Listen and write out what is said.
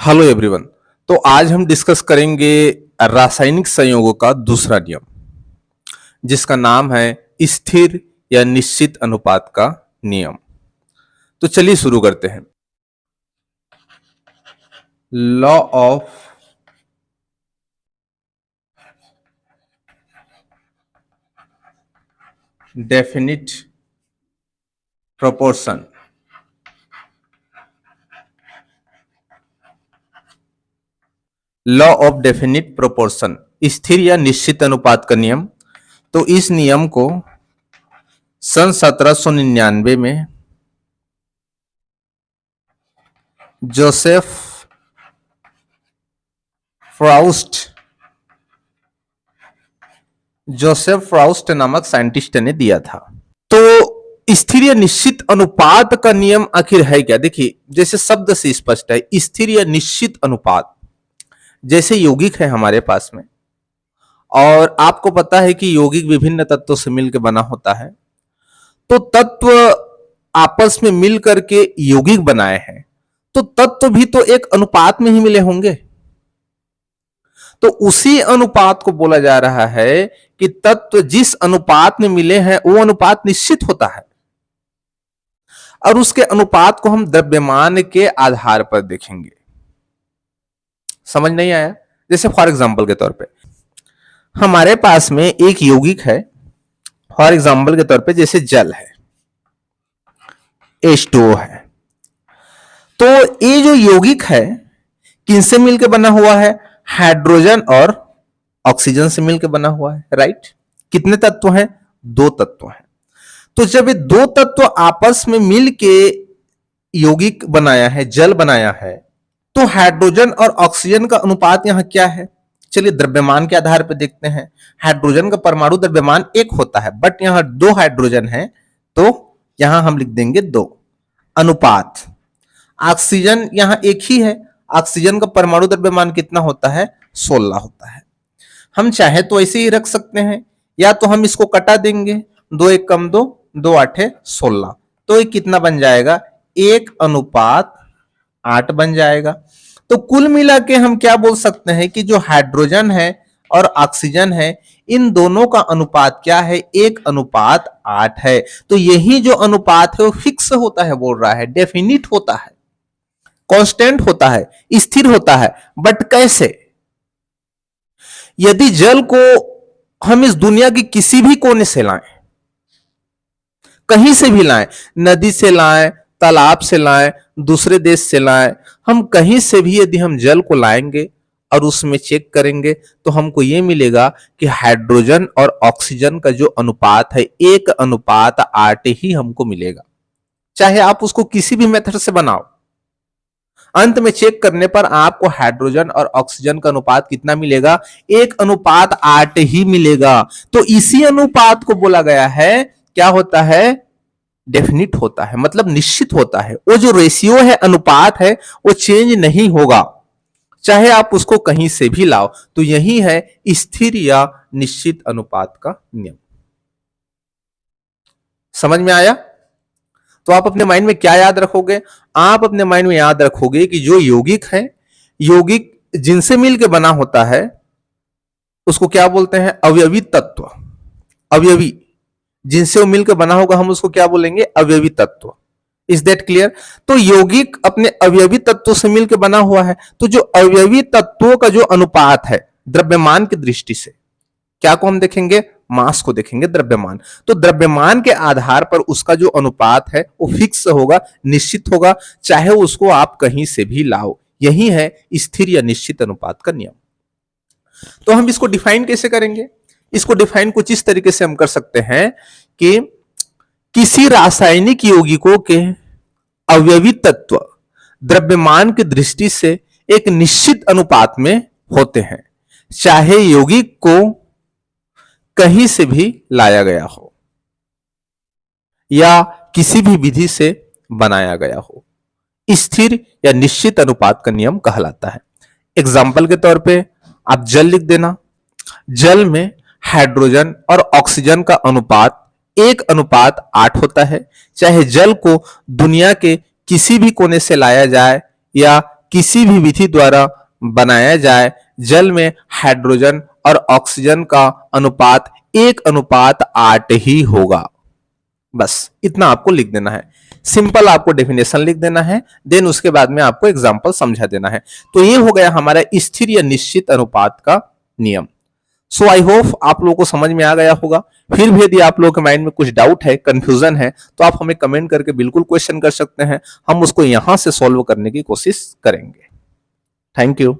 Hello everyone. तो आज हम डिस्कस करेंगे रासायनिक संयोगों का दूसरा नियम, जिसका नाम है स्थिर या निश्चित अनुपात का नियम। तो चलिए शुरू करते हैं। Law of definite proportion. Law of definite proportion, स्थिर या निश्चित अनुपात का नियम। तो इस नियम को सन 1799 में जोसेफ फ्राउस्ट नामक साइंटिस्ट ने दिया था। तो स्थिर या निश्चित अनुपात का नियम आखिर है क्या? देखिए, जैसे शब्द से स्पष्ट है, स्थिर या निश्चित अनुपात। जैसे यौगिक है हमारे पास में, और आपको पता है कि यौगिक विभिन्न तत्वों से मिलकर बना होता है। तो तत्व आपस में मिलकर के यौगिक बनाए हैं, तो तत्व भी तो एक अनुपात में ही मिले होंगे। तो उसी अनुपात को बोला जा रहा है कि तत्व जिस अनुपात में मिले हैं वो अनुपात निश्चित होता है, और उसके अनुपात को हम द्रव्यमान के आधार पर देखेंगे। समझ नहीं आया? जैसे फॉर एग्जांपल के तौर पे हमारे पास में एक यौगिक है, फॉर एग्जांपल के तौर पे जैसे जल है, H2O है। तो ये जो यौगिक है किनसे मिलकर बना हुआ है? हाइड्रोजन और ऑक्सीजन से मिलकर बना हुआ है, राइट। कितने तत्व हैं? दो तत्व हैं। तो जब ये दो तत्व आपस में मिलके यौगिक बनाया है, जल बनाया है, तो हाइड्रोजन और ऑक्सीजन का अनुपात यहां क्या है? चलिए द्रव्यमान के आधार पर देखते हैं। हाइड्रोजन का परमाणु द्रव्यमान 1 होता है, बट यहां 2 हाइड्रोजन है, तो यहां हम लिख देंगे 2 अनुपात। ऑक्सीजन यहां 1 ही है, ऑक्सीजन का परमाणु द्रव्यमान कितना होता है? 16 होता है। हम चाहे तो ऐसे ही रख सकते हैं, या तो हम इसको कटा देंगे, 2 1 कम 2, 2 8 16। तो ये कितना बन जाएगा? 1 अनुपात 8 बन जाएगा। तो कुल मिला के हम क्या बोल सकते हैं कि जो हाइड्रोजन है और ऑक्सीजन है, इन दोनों का अनुपात क्या है? 1 अनुपात 8 है। तो यही जो अनुपात है वो फिक्स होता है, बोल रहा है, डेफिनिट होता है, कांस्टेंट होता है, स्थिर होता है। बट कैसे? यदि जल को हम इस दुनिया की किसी भी कोने से लाएं, कहीं से भी लाएं, नदी से लाएं, तालाब से लाएं, दूसरे देश से लाएं, हम कहीं से भी यदि हम जल को लाएंगे और उसमें चेक करेंगे, तो हमको यह मिलेगा कि हाइड्रोजन और ऑक्सीजन का जो अनुपात है 1 अनुपात 8 ही हमको मिलेगा। चाहे आप उसको किसी भी मेथड से बनाओ, अंत में चेक करने पर आपको हाइड्रोजन और ऑक्सीजन का अनुपात कितना मिलेगा? 1 अनुपात 8 ही मिलेगा। तो इसी अनुपात को बोला गया है, क्या होता है? डेफिनिट होता है, मतलब निश्चित होता है। वो जो रेशियो है, अनुपात है, वो चेंज नहीं होगा, चाहे आप उसको कहीं से भी लाओ। तो यही है स्थिर या निश्चित अनुपात का नियम। समझ में आया? तो आप अपने माइंड में क्या याद रखोगे? आप अपने माइंड में याद रखोगे कि जो यौगिक है, यौगिक जिनसे मिलकर बना होता है, उसको क्या बोलते हैं? अवयवी तत्व। अवयवी जिनसे वो मिलकर बना होगा, हम उसको क्या बोलेंगे? अवयवी तत्व। Is that clear? तो यौगिक अपने अवयवी तत्वों से मिलकर बना हुआ है। तो जो अवयवी तत्वों का जो अनुपात है द्रव्यमान की दृष्टि से, क्या को हम देखेंगे? मास को देखेंगे, द्रव्यमान। तो द्रव्यमान के आधार पर उसका जो अनुपात है वो फिक्स होगा, निश्चित होगा, चाहे उसको आप कहीं से भी लाओ। यही है स्थिर या निश्चित अनुपात का नियम। तो हम इसको डिफाइन कैसे करेंगे? इसको डिफाइन कुछ इस तरीके से हम कर सकते हैं कि किसी रासायनिक यौगिकों के अवयवी तत्व द्रव्यमान की दृष्टि से एक निश्चित अनुपात में होते हैं, चाहे यौगिक को कहीं से भी लाया गया हो या किसी भी विधि से बनाया गया हो। स्थिर या निश्चित अनुपात का नियम कहलाता है। एग्जाम्पल के तौर पे आप जल लिख देना। जल में हाइड्रोजन और ऑक्सीजन का अनुपात 1 अनुपात 8 होता है, चाहे जल को दुनिया के किसी भी कोने से लाया जाए या किसी भी विधि द्वारा बनाया जाए, जल में हाइड्रोजन और ऑक्सीजन का अनुपात 1:8 ही होगा। बस इतना आपको लिख देना है। सिंपल आपको डेफिनेशन लिख देना है, देन उसके बाद में आपको एग्जांपल समझा देना है। तो ये हो गया हमारा स्थिर या निश्चित अनुपात का नियम। सो आई होप आप लोगों को समझ में आ गया होगा। फिर भी यदि आप लोगों के माइंड में कुछ डाउट है, कंफ्यूजन है, तो आप हमें कमेंट करके बिल्कुल क्वेश्चन कर सकते हैं। हम उसको यहां से सॉल्व करने की कोशिश करेंगे। Thank you.